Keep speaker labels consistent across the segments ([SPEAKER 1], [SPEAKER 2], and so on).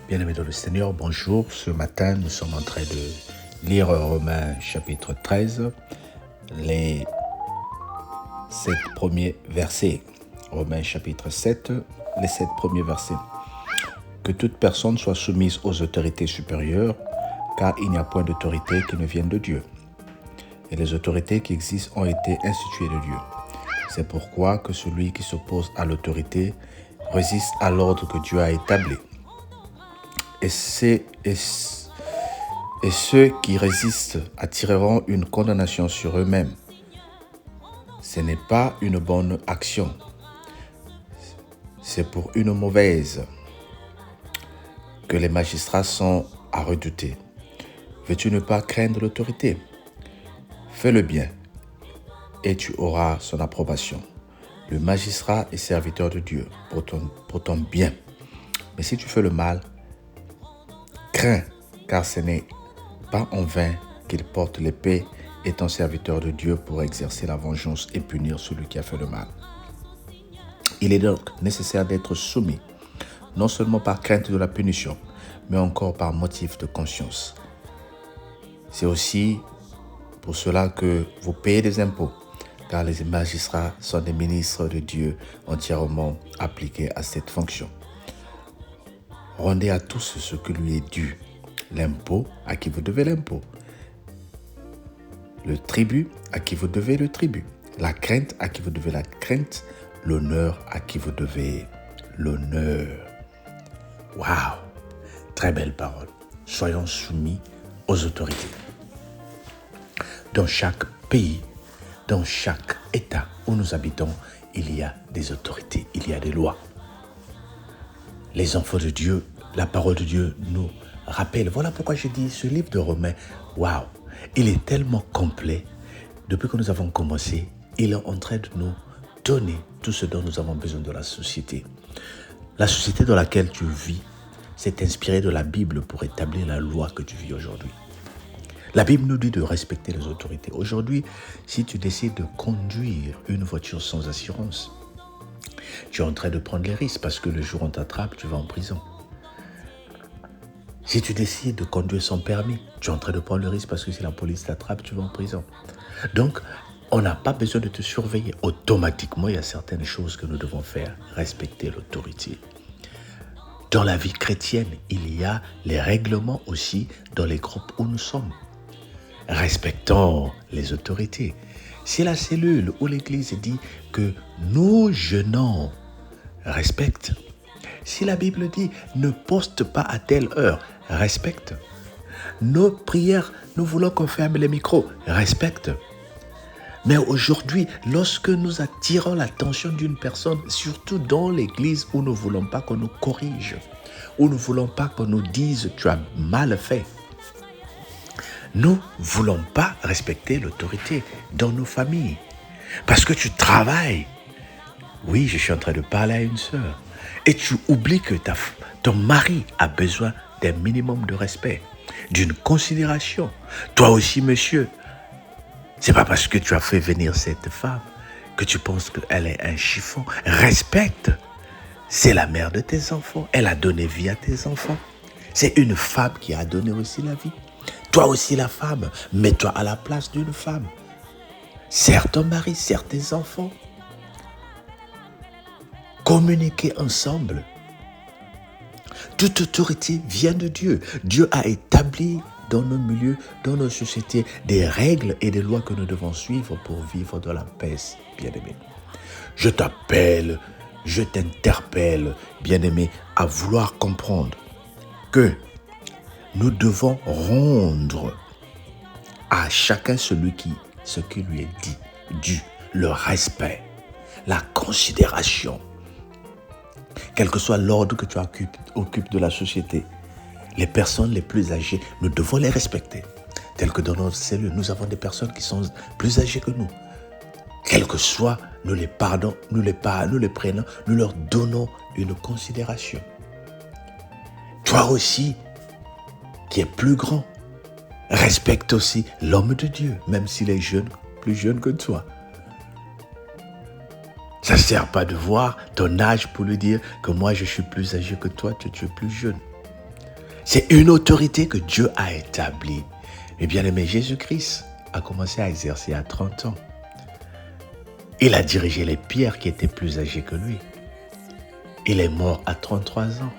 [SPEAKER 1] Bien-aimés dans le Seigneur, bonjour. Ce matin, nous sommes en train de lire Romains chapitre 13, les 7 premiers versets. Romains chapitre 7, les 7 premiers versets. Que toute personne soit soumise aux autorités supérieures, car il n'y a point d'autorité qui ne vienne de Dieu. Et les autorités qui existent ont été instituées de Dieu. C'est pourquoi que celui qui s'oppose à l'autorité résiste à l'ordre que Dieu a établi. Et ceux qui résistent attireront une condamnation sur eux-mêmes. Ce n'est pas une bonne action. C'est pour une mauvaise que les magistrats sont à redouter. Veux-tu ne pas craindre l'autorité? Fais le bien et tu auras son approbation. Le magistrat est serviteur de Dieu pour ton bien. Mais si tu fais le mal, crains, car ce n'est pas en vain qu'il porte l'épée, étant serviteur de Dieu pour exercer la vengeance et punir celui qui a fait le mal. Il est donc nécessaire d'être soumis, non seulement par crainte de la punition, mais encore par motif de conscience. C'est aussi pour cela que vous payez des impôts, car les magistrats sont des ministres de Dieu entièrement appliqués à cette fonction. Rendez à tous ce que lui est dû. L'impôt, à qui vous devez l'impôt. Le tribut, à qui vous devez le tribut. La crainte, à qui vous devez la crainte. L'honneur, à qui vous devez l'honneur. Waouh! Très belle parole. Soyons soumis aux autorités. Dans chaque pays, dans chaque État où nous habitons, il y a des autorités, il y a des lois. Les enfants de Dieu, la parole de Dieu nous rappelle. Voilà pourquoi je dis ce livre de Romains, waouh, il est tellement complet. Depuis que nous avons commencé, il est en train de nous donner tout ce dont nous avons besoin de la société. La société dans laquelle tu vis s'est inspirée de la Bible pour établir la loi que tu vis aujourd'hui. La Bible nous dit de respecter les autorités. Aujourd'hui, si tu décides de conduire une voiture sans assurance, tu es en train de prendre les risques parce que le jour où on t'attrape, tu vas en prison. Si tu décides de conduire sans permis, tu es en train de prendre le risque parce que si la police t'attrape, tu vas en prison. Donc, on n'a pas besoin de te surveiller. Automatiquement, il y a certaines choses que nous devons faire. Respecter l'autorité. Dans la vie chrétienne, il y a les règlements aussi dans les groupes où nous sommes. Respectons les autorités. Si la cellule ou l'église dit que nous jeûnons, respecte. Si la Bible dit ne poste pas à telle heure, respecte. Nos prières, nous voulons qu'on ferme les micros, respecte. Mais aujourd'hui, lorsque nous attirons l'attention d'une personne, surtout dans l'église où nous ne voulons pas qu'on nous corrige, où nous ne voulons pas qu'on nous dise tu as mal fait, nous ne voulons pas respecter l'autorité dans nos familles. Parce que tu travailles. Oui, je suis en train de parler à une sœur. Et tu oublies que ton mari a besoin d'un minimum de respect, d'une considération. Toi aussi, monsieur, c'est pas parce que tu as fait venir cette femme que tu penses qu'elle est un chiffon. Respecte. C'est la mère de tes enfants. Elle a donné vie à tes enfants. C'est une femme qui a donné aussi la vie. Toi aussi la femme, mets-toi à la place d'une femme. Sers ton mari, sers tes enfants. Communiquez ensemble. Toute autorité vient de Dieu. Dieu a établi dans nos milieux, dans nos sociétés, des règles et des lois que nous devons suivre pour vivre dans la paix, bien-aimé. Je t'appelle, je t'interpelle, bien-aimé, à vouloir comprendre que nous devons rendre à chacun ce qui lui est dit, dû, le respect, la considération. Quel que soit l'ordre que tu occupes de la société, les personnes les plus âgées, nous devons les respecter. Tel que dans notre cellule, nous avons des personnes qui sont plus âgées que nous. Quel que soit, nous les pardonnons, nous les prenons, nous leur donnons une considération. Toi aussi, qui est plus grand, respecte aussi l'homme de Dieu, même s'il est jeune, plus jeune que toi. Ça ne sert pas de voir ton âge pour lui dire que moi je suis plus âgé que toi, tu es plus jeune. C'est une autorité que Dieu a établie. Et bien aimé, Jésus-Christ a commencé à exercer à 30 ans. Il a dirigé les Pierres qui étaient plus âgés que lui. Il est mort à 33 ans.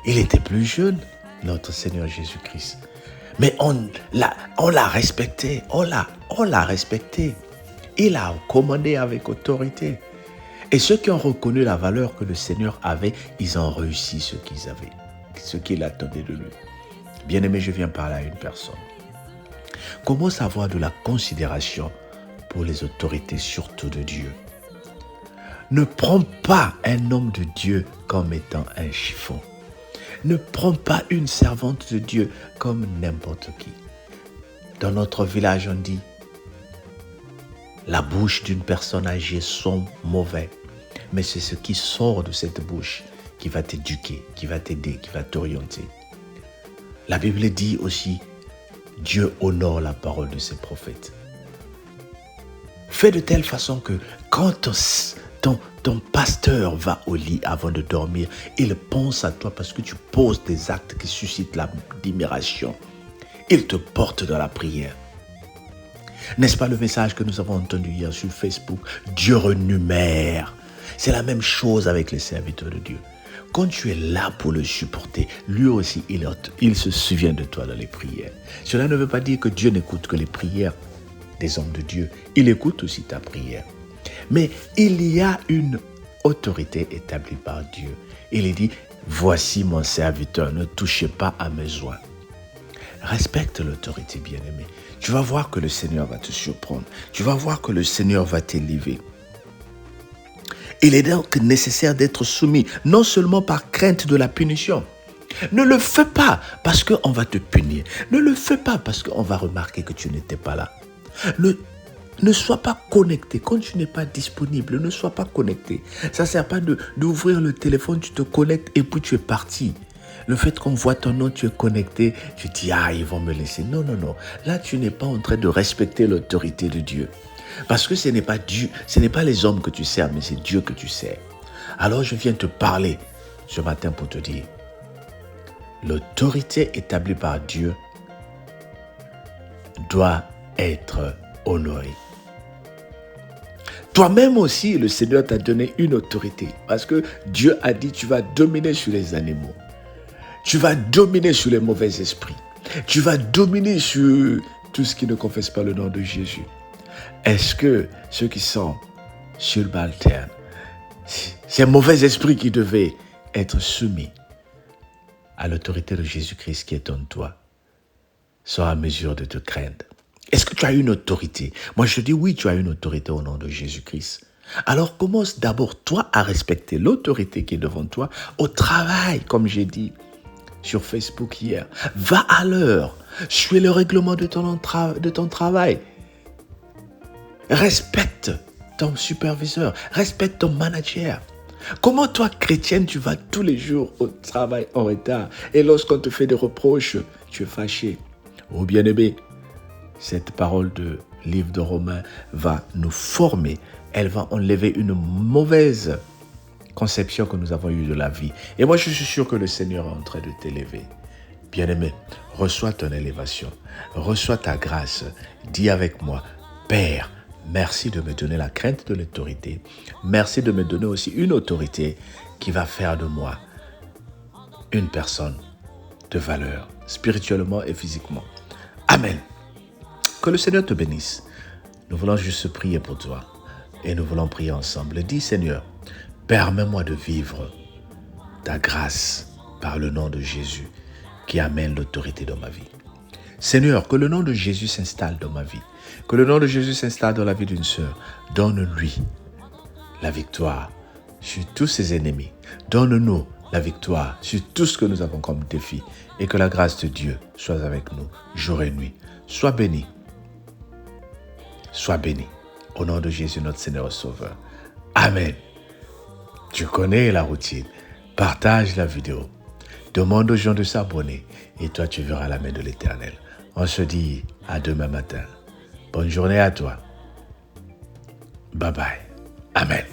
[SPEAKER 1] Il était plus jeune, notre Seigneur Jésus-Christ. Mais on l'a respecté, on l'a respecté. Il a commandé avec autorité. Et ceux qui ont reconnu la valeur que le Seigneur avait, ils ont réussi ce qu'ils avaient, ce qu'il attendait de lui. Bien-aimé, je viens parler à une personne. Commence à avoir de la considération pour les autorités, surtout de Dieu. Ne prends pas un homme de Dieu comme étant un chiffon. Ne prends pas une servante de Dieu comme n'importe qui. Dans notre village, on dit, la bouche d'une personne âgée sont mauvais, mais c'est ce qui sort de cette bouche qui va t'éduquer, qui va t'aider, qui va t'orienter. La Bible dit aussi, Dieu honore la parole de ses prophètes. Fais de telle façon que quand ton pasteur va au lit avant de dormir, il pense à toi parce que tu poses des actes qui suscitent l'admiration. Il te porte dans la prière. N'est-ce pas le message que nous avons entendu hier sur Facebook? Dieu renumère. C'est la même chose avec les serviteurs de Dieu. Quand tu es là pour le supporter, lui aussi, il se souvient de toi dans les prières. Cela ne veut pas dire que Dieu n'écoute que les prières des hommes de Dieu. Il écoute aussi ta prière. Mais il y a une autorité établie par Dieu. Il dit, voici mon serviteur, ne touchez pas à mes oies. Respecte l'autorité, bien-aimé. Tu vas voir que le Seigneur va te surprendre. Tu vas voir que le Seigneur va t'élever. Il est donc nécessaire d'être soumis, non seulement par crainte de la punition. Ne le fais pas parce qu'on va te punir. Ne le fais pas parce qu'on va remarquer que tu n'étais pas là. Ne sois pas connecté. Quand tu n'es pas disponible, ne sois pas connecté. Ça ne sert pas d'ouvrir le téléphone, tu te connectes et puis tu es parti. Le fait qu'on voit ton nom, tu es connecté, tu dis, ils vont me laisser. Non, non, non. Là, tu n'es pas en train de respecter l'autorité de Dieu. Parce que ce n'est pas Dieu, ce n'est pas les hommes que tu sers, mais c'est Dieu que tu sers. Alors, je viens te parler ce matin pour te dire, l'autorité établie par Dieu doit être honorée. Toi-même aussi, le Seigneur t'a donné une autorité. Parce que Dieu a dit, tu vas dominer sur les animaux. Tu vas dominer sur les mauvais esprits. Tu vas dominer sur tout ce qui ne confesse pas le nom de Jésus. Est-ce que ceux qui sont subalternes, ces mauvais esprits qui devaient être soumis à l'autorité de Jésus-Christ qui est en toi, sont à mesure de te craindre? Est-ce que tu as une autorité? Moi, je dis oui, tu as une autorité au nom de Jésus-Christ. Alors, commence d'abord, toi, à respecter l'autorité qui est devant toi au travail, comme j'ai dit sur Facebook hier. Va à l'heure. Suis le règlement de ton travail. Respecte ton superviseur. Respecte ton manager. Comment toi, chrétienne, tu vas tous les jours au travail en retard et lorsqu'on te fait des reproches, tu es fâché? Oh bien-aimé, cette parole de livre de Romains va nous former. Elle va enlever une mauvaise conception que nous avons eue de la vie. Et moi, je suis sûr que le Seigneur est en train de t'élever. Bien-aimé, reçois ton élévation. Reçois ta grâce. Dis avec moi, Père, merci de me donner la crainte de l'autorité. Merci de me donner aussi une autorité qui va faire de moi une personne de valeur, spirituellement et physiquement. Amen. Que le Seigneur te bénisse. Nous voulons juste prier pour toi. Et nous voulons prier ensemble. Dis, Seigneur, permets-moi de vivre ta grâce par le nom de Jésus qui amène l'autorité dans ma vie. Seigneur, que le nom de Jésus s'installe dans ma vie. Que le nom de Jésus s'installe dans la vie d'une sœur. Donne-lui la victoire sur tous ses ennemis. Donne-nous la victoire sur tout ce que nous avons comme défi. Et que la grâce de Dieu soit avec nous jour et nuit. Sois béni. Sois béni. Au nom de Jésus, notre Seigneur et Sauveur. Amen. Tu connais la routine. Partage la vidéo. Demande aux gens de s'abonner. Et toi, tu verras la main de l'Éternel. On se dit à demain matin. Bonne journée à toi. Bye bye. Amen.